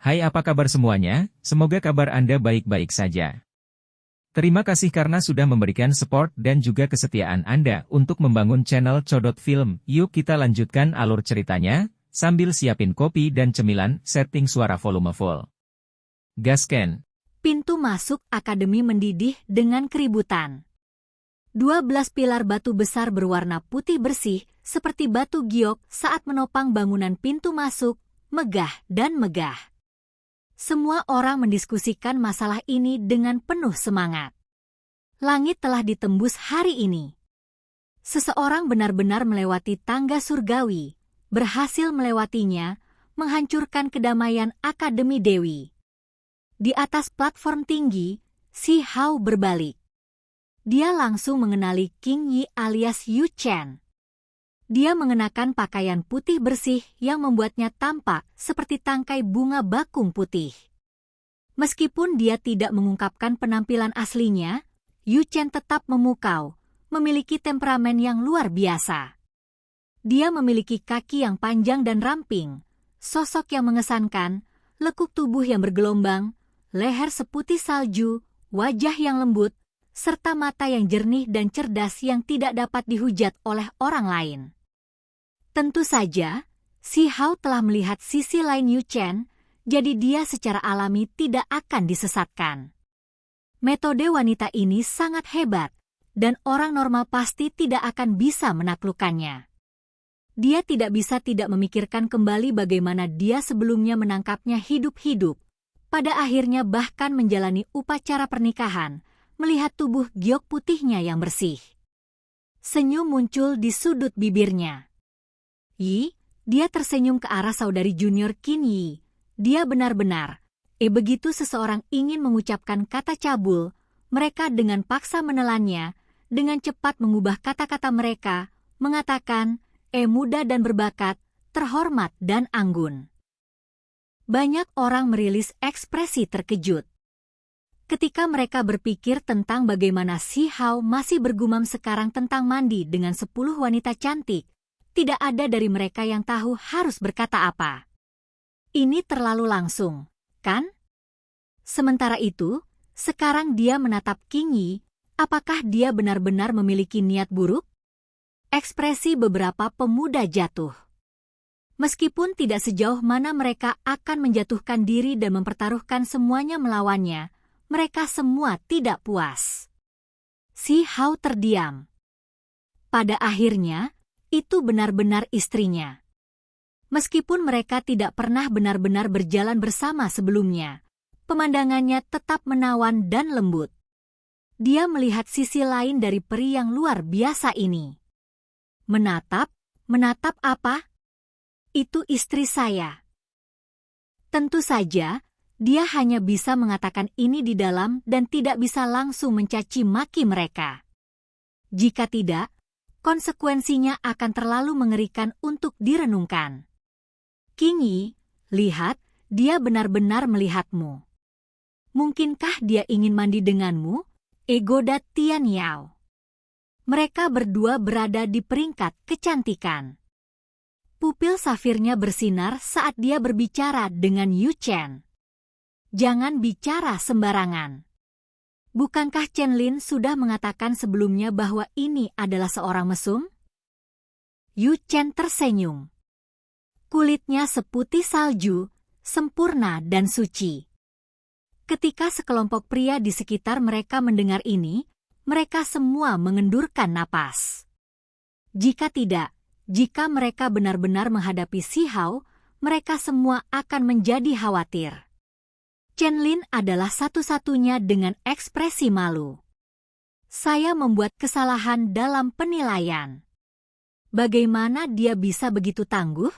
Hai, apa kabar semuanya? Semoga kabar Anda baik-baik saja. Terima kasih karena sudah memberikan support dan juga kesetiaan Anda untuk membangun channel Codot Film. Yuk kita lanjutkan alur ceritanya, sambil siapin kopi dan cemilan, setting suara volume full. Gasken. Pintu masuk akademi mendidih dengan keributan. 12 pilar batu besar berwarna putih bersih, seperti batu giok saat menopang bangunan pintu masuk, megah dan megah. Semua orang mendiskusikan masalah ini dengan penuh semangat. Langit telah ditembus hari ini. Seseorang benar-benar melewati tangga surgawi, berhasil melewatinya, menghancurkan kedamaian Akademi Dewi. Di atas platform tinggi, Si Hao berbalik. Dia langsung mengenali King Yi alias Yu Chen. Dia mengenakan pakaian putih bersih yang membuatnya tampak seperti tangkai bunga bakung putih. Meskipun dia tidak mengungkapkan penampilan aslinya, Yu Chen tetap memukau, memiliki temperamen yang luar biasa. Dia memiliki kaki yang panjang dan ramping, sosok yang mengesankan, lekuk tubuh yang bergelombang, leher seputih salju, wajah yang lembut, serta mata yang jernih dan cerdas yang tidak dapat dihujat oleh orang lain. Tentu saja, Si Hao telah melihat sisi lain Yu Chen, jadi dia secara alami tidak akan disesatkan. Metode wanita ini sangat hebat, dan orang normal pasti tidak akan bisa menaklukkannya. Dia tidak bisa tidak memikirkan kembali bagaimana dia sebelumnya menangkapnya hidup-hidup, pada akhirnya bahkan menjalani upacara pernikahan, melihat tubuh giok putihnya yang bersih. Senyum muncul di sudut bibirnya. Yi, dia tersenyum ke arah saudari junior Qin Yi. Dia benar-benar, begitu seseorang ingin mengucapkan kata cabul, mereka dengan paksa menelannya, dengan cepat mengubah kata-kata mereka, mengatakan, muda dan berbakat, terhormat dan anggun. Banyak orang merilis ekspresi terkejut. Ketika mereka berpikir tentang bagaimana Si Hao masih bergumam sekarang tentang mandi dengan 10 wanita cantik, tidak ada dari mereka yang tahu harus berkata apa. Ini terlalu langsung, kan? Sementara itu, sekarang dia menatap King Yi, apakah dia benar-benar memiliki niat buruk? Ekspresi beberapa pemuda jatuh. Meskipun tidak sejauh mana mereka akan menjatuhkan diri dan mempertaruhkan semuanya melawannya, mereka semua tidak puas. Si Hao terdiam. Pada akhirnya, itu benar-benar istrinya. Meskipun mereka tidak pernah benar-benar berjalan bersama sebelumnya, pemandangannya tetap menawan dan lembut. Dia melihat sisi lain dari peri yang luar biasa ini. Menatap apa? Itu istri saya. Tentu saja, dia hanya bisa mengatakan ini di dalam dan tidak bisa langsung mencaci maki mereka. Jika tidak, konsekuensinya akan terlalu mengerikan untuk direnungkan. King Yi, lihat, dia benar-benar melihatmu. Mungkinkah dia ingin mandi denganmu? Goda Tian Yao. Mereka berdua berada di peringkat kecantikan. Pupil safirnya bersinar saat dia berbicara dengan Yu Chen. Jangan bicara sembarangan. Bukankah Chen Lin sudah mengatakan sebelumnya bahwa ini adalah seorang mesum? Yu Chen tersenyum. Kulitnya seputih salju, sempurna dan suci. Ketika sekelompok pria di sekitar mereka mendengar ini, mereka semua mengendurkan napas. Jika mereka benar-benar menghadapi Si Hao, mereka semua akan menjadi khawatir. Chen Lin adalah satu-satunya dengan ekspresi malu. Saya membuat kesalahan dalam penilaian. Bagaimana dia bisa begitu tangguh?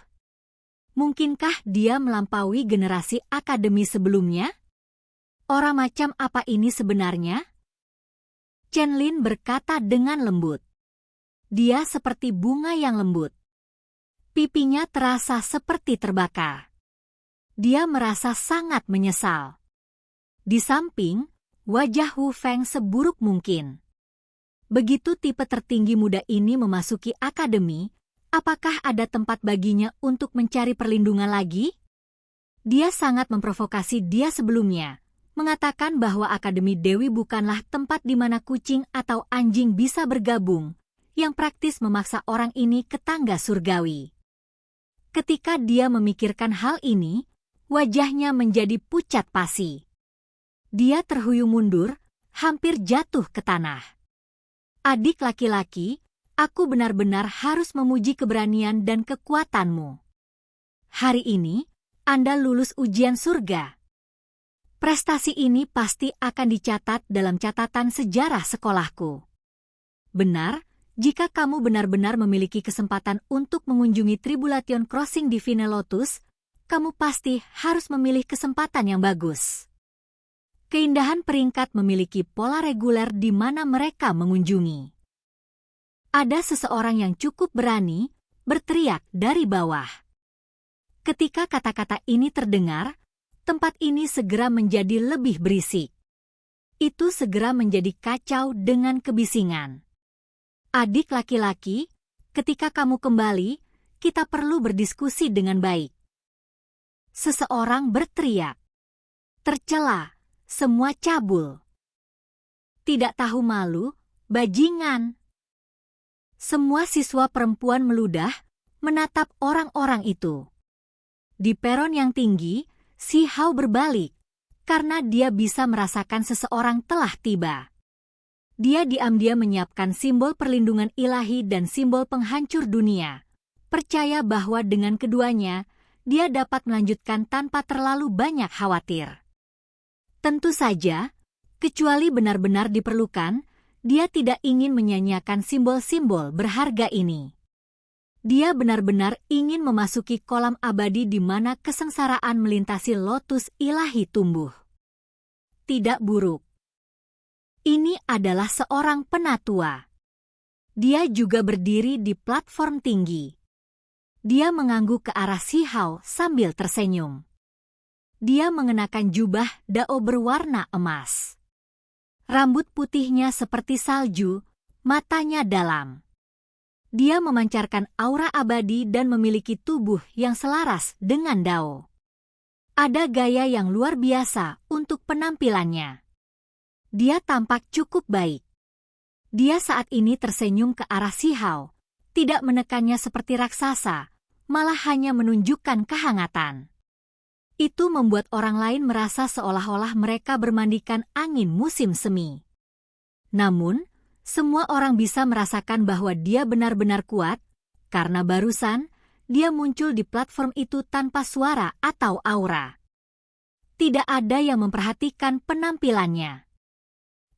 Mungkinkah dia melampaui generasi akademi sebelumnya? Orang macam apa ini sebenarnya? Chen Lin berkata dengan lembut. Dia seperti bunga yang lembut. Pipinya terasa seperti terbakar. Dia merasa sangat menyesal. Di samping, wajah Wu Feng seburuk mungkin. Begitu tipe tertinggi muda ini memasuki akademi, apakah ada tempat baginya untuk mencari perlindungan lagi? Dia sangat memprovokasi dia sebelumnya, mengatakan bahwa Akademi Dewi bukanlah tempat di mana kucing atau anjing bisa bergabung, yang praktis memaksa orang ini ke tangga surgawi. Ketika dia memikirkan hal ini, wajahnya menjadi pucat pasi. Dia terhuyung mundur, hampir jatuh ke tanah. Adik laki-laki, aku benar-benar harus memuji keberanian dan kekuatanmu. Hari ini, Anda lulus ujian surga. Prestasi ini pasti akan dicatat dalam catatan sejarah sekolahku. Benar, jika kamu benar-benar memiliki kesempatan untuk mengunjungi Tribulation Crossing di Vine Lotus, kamu pasti harus memilih kesempatan yang bagus. Keindahan peringkat memiliki pola reguler di mana mereka mengunjungi. Ada seseorang yang cukup berani berteriak dari bawah. Ketika kata-kata ini terdengar, tempat ini segera menjadi lebih berisik. Itu segera menjadi kacau dengan kebisingan. Adik laki-laki, ketika kamu kembali, kita perlu berdiskusi dengan baik. Seseorang berteriak. Tercela, semua cabul. Tidak tahu malu, bajingan. Semua siswa perempuan meludah, menatap orang-orang itu. Di peron yang tinggi, Si Hao berbalik, karena dia bisa merasakan seseorang telah tiba. Dia diam-diam menyiapkan simbol perlindungan ilahi dan simbol penghancur dunia. Percaya bahwa dengan keduanya, dia dapat melanjutkan tanpa terlalu banyak khawatir. Tentu saja, kecuali benar-benar diperlukan, dia tidak ingin menyanyiakan simbol-simbol berharga ini. Dia benar-benar ingin memasuki kolam abadi di mana kesengsaraan melintasi lotus ilahi tumbuh. Tidak buruk. Ini adalah seorang penatua. Dia juga berdiri di platform tinggi. Dia mengangguk ke arah Si Hao sambil tersenyum. Dia mengenakan jubah dao berwarna emas. Rambut putihnya seperti salju, matanya dalam. Dia memancarkan aura abadi dan memiliki tubuh yang selaras dengan dao. Ada gaya yang luar biasa untuk penampilannya. Dia tampak cukup baik. Dia saat ini tersenyum ke arah Si Hao, tidak menekannya seperti raksasa, malah hanya menunjukkan kehangatan. Itu membuat orang lain merasa seolah-olah mereka bermandikan angin musim semi. Namun, semua orang bisa merasakan bahwa dia benar-benar kuat, karena barusan, dia muncul di platform itu tanpa suara atau aura. Tidak ada yang memperhatikan penampilannya.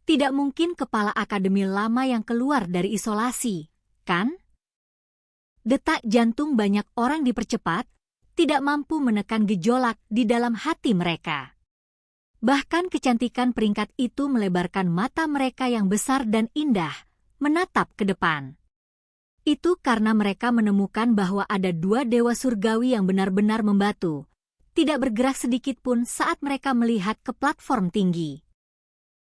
Tidak mungkin kepala akademi lama yang keluar dari isolasi, kan? Detak jantung banyak orang dipercepat, tidak mampu menekan gejolak di dalam hati mereka. Bahkan kecantikan peringkat itu melebarkan mata mereka yang besar dan indah, menatap ke depan. Itu karena mereka menemukan bahwa ada dua dewa surgawi yang benar-benar membatu, tidak bergerak sedikit pun saat mereka melihat ke platform tinggi.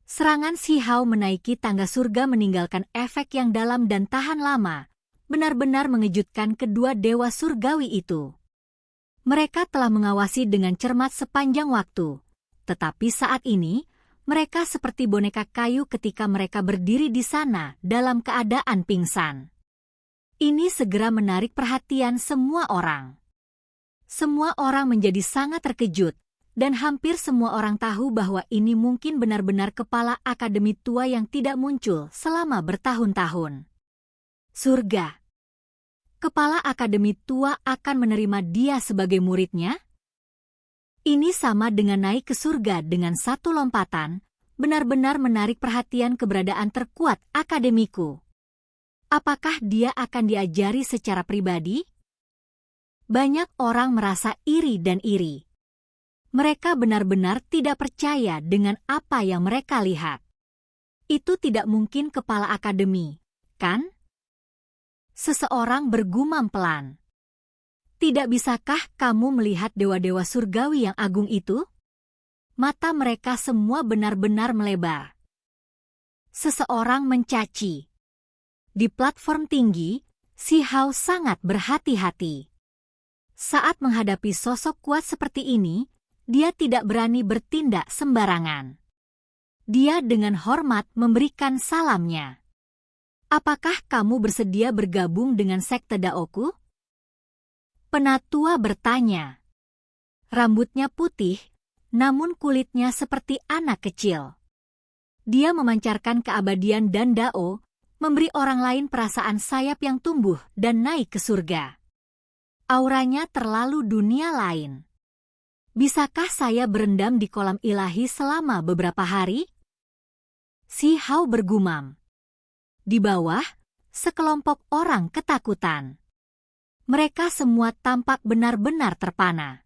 Serangan Si Hao menaiki tangga surga meninggalkan efek yang dalam dan tahan lama, benar-benar mengejutkan kedua dewa surgawi itu. Mereka telah mengawasi dengan cermat sepanjang waktu. Tetapi saat ini, mereka seperti boneka kayu ketika mereka berdiri di sana dalam keadaan pingsan. Ini segera menarik perhatian semua orang. Semua orang menjadi sangat terkejut, dan hampir semua orang tahu bahwa ini mungkin benar-benar kepala akademi tua yang tidak muncul selama bertahun-tahun. Surga. Kepala akademi tua akan menerima dia sebagai muridnya? Ini sama dengan naik ke surga dengan satu lompatan, benar-benar menarik perhatian keberadaan terkuat akademiku. Apakah dia akan diajari secara pribadi? Banyak orang merasa iri dan iri. Mereka benar-benar tidak percaya dengan apa yang mereka lihat. Itu tidak mungkin kepala akademi, kan? Seseorang bergumam pelan. Tidak bisakah kamu melihat dewa-dewa surgawi yang agung itu? Mata mereka semua benar-benar melebar. Seseorang mencaci. Di platform tinggi, Si Hao sangat berhati-hati. Saat menghadapi sosok kuat seperti ini, dia tidak berani bertindak sembarangan. Dia dengan hormat memberikan salamnya. Apakah kamu bersedia bergabung dengan sekte Daoku? Penatua bertanya. Rambutnya putih, namun kulitnya seperti anak kecil. Dia memancarkan keabadian dan Dao, memberi orang lain perasaan sayap yang tumbuh dan naik ke surga. Auranya terlalu dunia lain. Bisakah saya berendam di kolam ilahi selama beberapa hari? Si Hao bergumam. Di bawah, sekelompok orang ketakutan. Mereka semua tampak benar-benar terpana.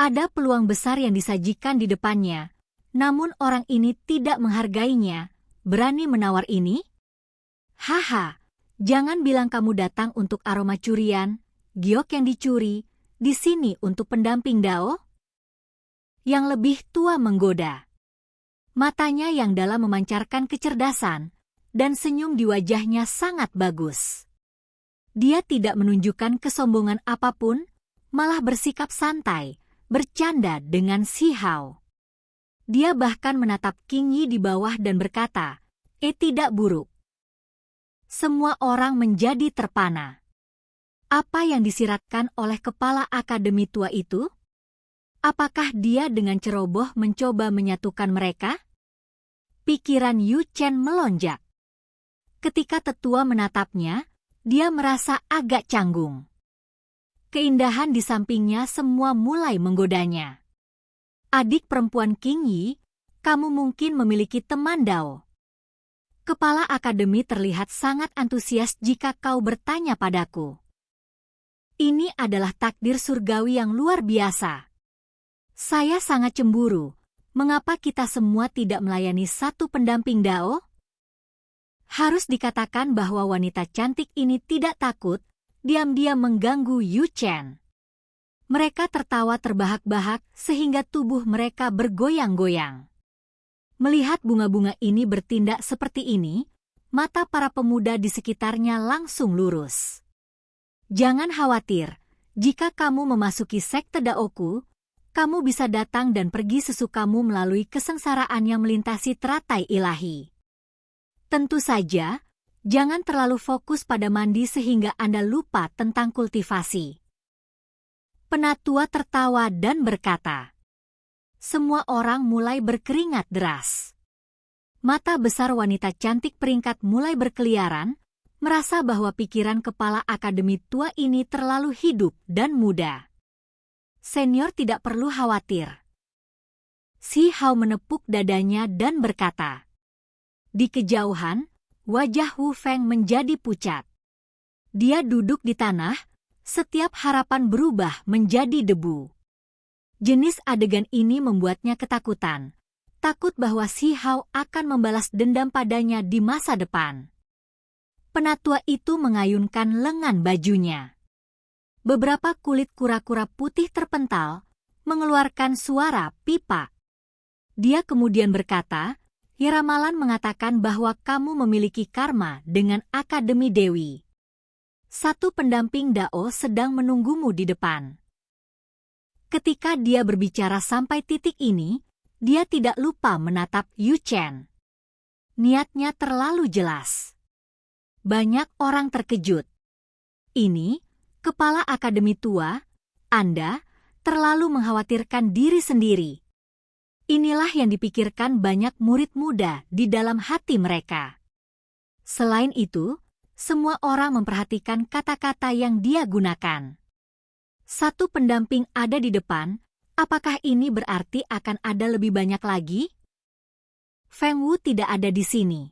Ada peluang besar yang disajikan di depannya, namun orang ini tidak menghargainya. Berani menawar ini? Haha, jangan bilang kamu datang untuk aroma curian, giok yang dicuri, di sini untuk pendamping Dao? Yang lebih tua menggoda. Matanya yang dalam memancarkan kecerdasan, dan senyum di wajahnya sangat bagus. Dia tidak menunjukkan kesombongan apapun, malah bersikap santai, bercanda dengan si Hao. Dia bahkan menatap King Yi di bawah dan berkata, tidak buruk. Semua orang menjadi terpana. Apa yang disiratkan oleh kepala akademi tua itu? Apakah dia dengan ceroboh mencoba menyatukan mereka? Pikiran Yu Chen melonjak. Ketika tetua menatapnya, dia merasa agak canggung. Keindahan di sampingnya semua mulai menggodanya. Adik perempuan King Yi, kamu mungkin memiliki teman Dao. Kepala akademi terlihat sangat antusias jika kau bertanya padaku. Ini adalah takdir surgawi yang luar biasa. Saya sangat cemburu. Mengapa kita semua tidak melayani satu pendamping Dao? Harus dikatakan bahwa wanita cantik ini tidak takut, diam-diam mengganggu Yu Chen. Mereka tertawa terbahak-bahak sehingga tubuh mereka bergoyang-goyang. Melihat bunga-bunga ini bertindak seperti ini, mata para pemuda di sekitarnya langsung lurus. Jangan khawatir, jika kamu memasuki sekte Daoku, kamu bisa datang dan pergi sesukamu melalui kesengsaraan yang melintasi teratai ilahi. Tentu saja, jangan terlalu fokus pada mandi sehingga Anda lupa tentang kultivasi. Penatua tertawa dan berkata. Semua orang mulai berkeringat deras. Mata besar wanita cantik peringkat mulai berkeliaran, merasa bahwa pikiran kepala akademi tua ini terlalu hidup dan muda. Senior tidak perlu khawatir. Si Hao menepuk dadanya dan berkata. Di kejauhan, wajah Wu Feng menjadi pucat. Dia duduk di tanah, setiap harapan berubah menjadi debu. Jenis adegan ini membuatnya ketakutan, takut bahwa si Hao akan membalas dendam padanya di masa depan. Penatua itu mengayunkan lengan bajunya. Beberapa kulit kura-kura putih terpental, mengeluarkan suara pipa. Dia kemudian berkata, Ramalan mengatakan bahwa kamu memiliki karma dengan Akademi Dewi. Satu pendamping Dao sedang menunggumu di depan. Ketika dia berbicara sampai titik ini, dia tidak lupa menatap Yu Chen. Niatnya terlalu jelas. Banyak orang terkejut. Ini, kepala akademi tua, Anda terlalu mengkhawatirkan diri sendiri. Inilah yang dipikirkan banyak murid muda di dalam hati mereka. Selain itu, semua orang memperhatikan kata-kata yang dia gunakan. Satu pendamping ada di depan, apakah ini berarti akan ada lebih banyak lagi? Feng Wu tidak ada di sini.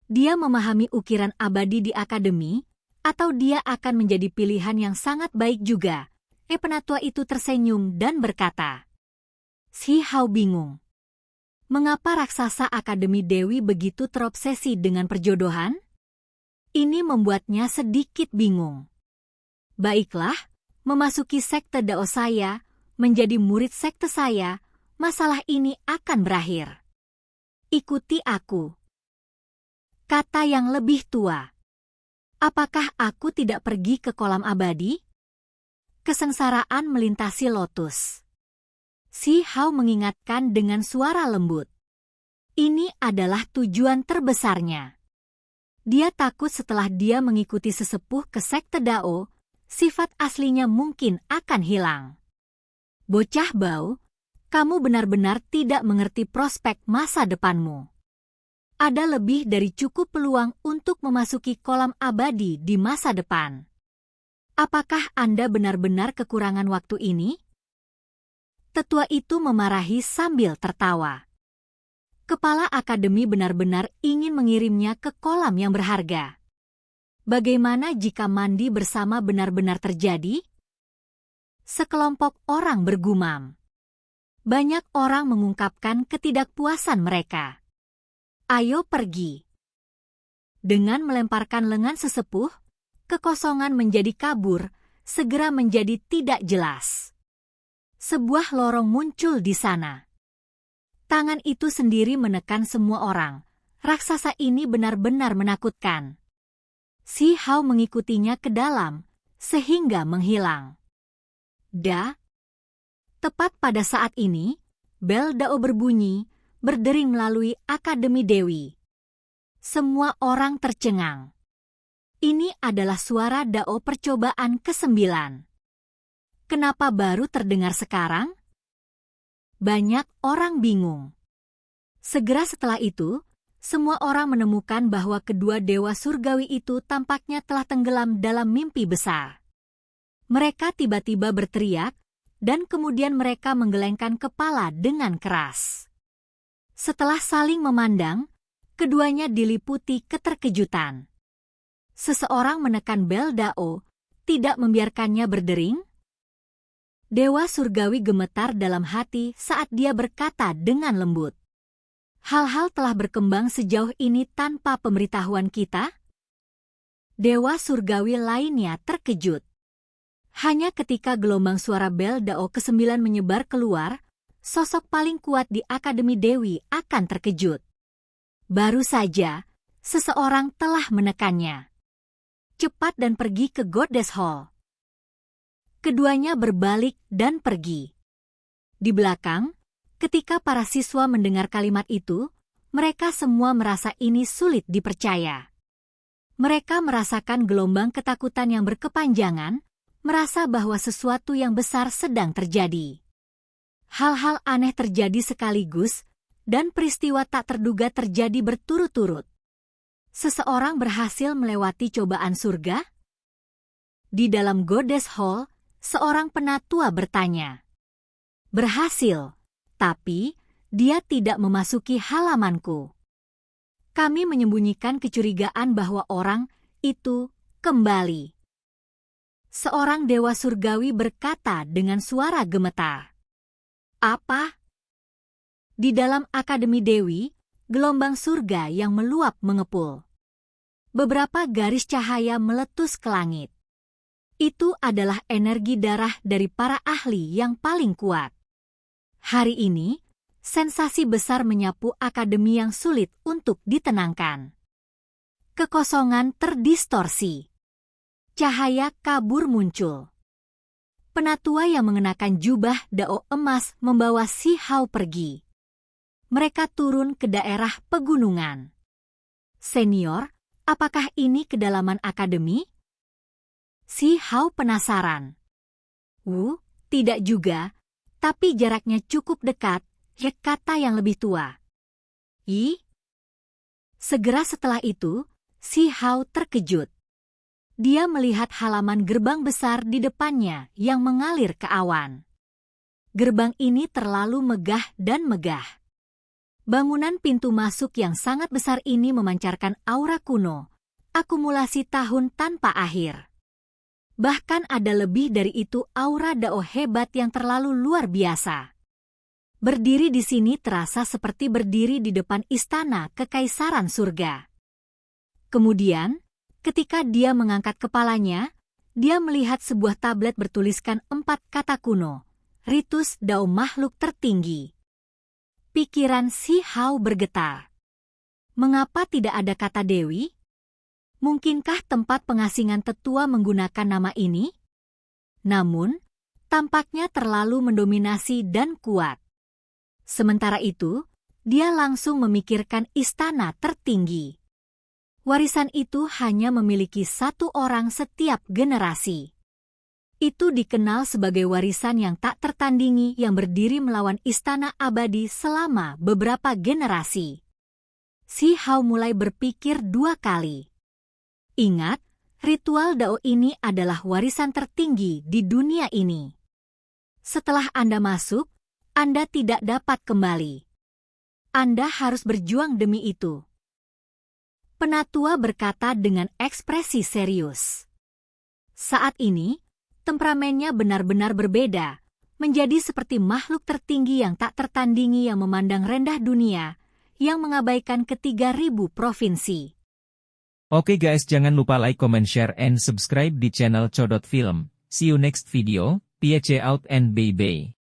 Dia memahami ukiran abadi di akademi, atau dia akan menjadi pilihan yang sangat baik juga. Penatua itu tersenyum dan berkata. Si Hao bingung. Mengapa raksasa Akademi Dewi begitu terobsesi dengan perjodohan? Ini membuatnya sedikit bingung. Baiklah, memasuki sekte Dao saya, menjadi murid sekte saya, masalah ini akan berakhir. Ikuti aku. Kata yang lebih tua. Apakah aku tidak pergi ke kolam abadi? Kesengsaraan melintasi lotus. Si Hao mengingatkan dengan suara lembut. Ini adalah tujuan terbesarnya. Dia takut setelah dia mengikuti sesepuh ke sekte Dao, sifat aslinya mungkin akan hilang. Bocah bau, kamu benar-benar tidak mengerti prospek masa depanmu. Ada lebih dari cukup peluang untuk memasuki kolam abadi di masa depan. Apakah Anda benar-benar kekurangan waktu ini? Tetua itu memarahi sambil tertawa. Kepala akademi benar-benar ingin mengirimnya ke kolam yang berharga. Bagaimana jika mandi bersama benar-benar terjadi? Sekelompok orang bergumam. Banyak orang mengungkapkan ketidakpuasan mereka. Ayo pergi. Dengan melemparkan lengan sesepuh, kekosongan menjadi kabur, segera menjadi tidak jelas. Sebuah lorong muncul di sana. Tangan itu sendiri menekan semua orang. Raksasa ini benar-benar menakutkan. Si Hao mengikutinya ke dalam, sehingga menghilang. Tepat pada saat ini, bel Dao berbunyi, berdering melalui Akademi Dewi. Semua orang tercengang. Ini adalah suara Dao percobaan ke-9. Kenapa baru terdengar sekarang? Banyak orang bingung. Segera setelah itu, semua orang menemukan bahwa kedua dewa surgawi itu tampaknya telah tenggelam dalam mimpi besar. Mereka tiba-tiba berteriak, dan kemudian mereka menggelengkan kepala dengan keras. Setelah saling memandang, keduanya diliputi keterkejutan. Seseorang menekan bel Dao, tidak membiarkannya berdering. Dewa surgawi gemetar dalam hati saat dia berkata dengan lembut. Hal-hal telah berkembang sejauh ini tanpa pemberitahuan kita? Dewa surgawi lainnya terkejut. Hanya ketika gelombang suara bel Dao ke-9 menyebar keluar, sosok paling kuat di Akademi Dewi akan terkejut. Baru saja, seseorang telah menekannya. Cepat dan pergi ke Goddess Hall. Keduanya berbalik dan pergi. Di belakang, ketika para siswa mendengar kalimat itu, mereka semua merasa ini sulit dipercaya. Mereka merasakan gelombang ketakutan yang berkepanjangan, merasa bahwa sesuatu yang besar sedang terjadi. Hal-hal aneh terjadi sekaligus, dan peristiwa tak terduga terjadi berturut-turut. Seseorang berhasil melewati cobaan surga? Di dalam Goddess Hall, seorang penatua bertanya. Berhasil, tapi dia tidak memasuki halamanku. Kami menyembunyikan kecurigaan bahwa orang itu kembali. Seorang dewa surgawi berkata dengan suara gemetar. Apa? Di dalam Akademi Dewi, gelombang surga yang meluap mengepul. Beberapa garis cahaya meletus ke langit. Itu adalah energi darah dari para ahli yang paling kuat. Hari ini, sensasi besar menyapu akademi yang sulit untuk ditenangkan. Kekosongan terdistorsi. Cahaya kabur muncul. Penatua yang mengenakan jubah Dao emas membawa Si Hao pergi. Mereka turun ke daerah pegunungan. Senior, apakah ini kedalaman akademi? Si Hao penasaran. Tidak juga, tapi jaraknya cukup dekat, kata yang lebih tua. Segera setelah itu, Si Hao terkejut. Dia melihat halaman gerbang besar di depannya yang mengalir ke awan. Gerbang ini terlalu megah dan megah. Bangunan pintu masuk yang sangat besar ini memancarkan aura kuno, akumulasi tahun tanpa akhir. Bahkan ada lebih dari itu aura Dao hebat yang terlalu luar biasa. Berdiri di sini terasa seperti berdiri di depan istana kekaisaran surga. Kemudian, ketika dia mengangkat kepalanya, dia melihat sebuah tablet bertuliskan 4 kata kuno, Ritus Dao Makhluk Tertinggi. Pikiran Si Hao bergetar. Mengapa tidak ada kata Dewi? Mungkinkah tempat pengasingan tetua menggunakan nama ini? Namun, tampaknya terlalu mendominasi dan kuat. Sementara itu, dia langsung memikirkan istana tertinggi. Warisan itu hanya memiliki satu orang setiap generasi. Itu dikenal sebagai warisan yang tak tertandingi yang berdiri melawan istana abadi selama beberapa generasi. Si Hao mulai berpikir 2 kali. Ingat, ritual Dao ini adalah warisan tertinggi di dunia ini. Setelah Anda masuk, Anda tidak dapat kembali. Anda harus berjuang demi itu. Penatua berkata dengan ekspresi serius. Saat ini, temperamennya benar-benar berbeda, menjadi seperti makhluk tertinggi yang tak tertandingi yang memandang rendah dunia, yang mengabaikan ke-3000 provinsi. Oke guys, jangan lupa like, comment, share, and subscribe di channel Codot Film. See you next video, peace out and bye-bye.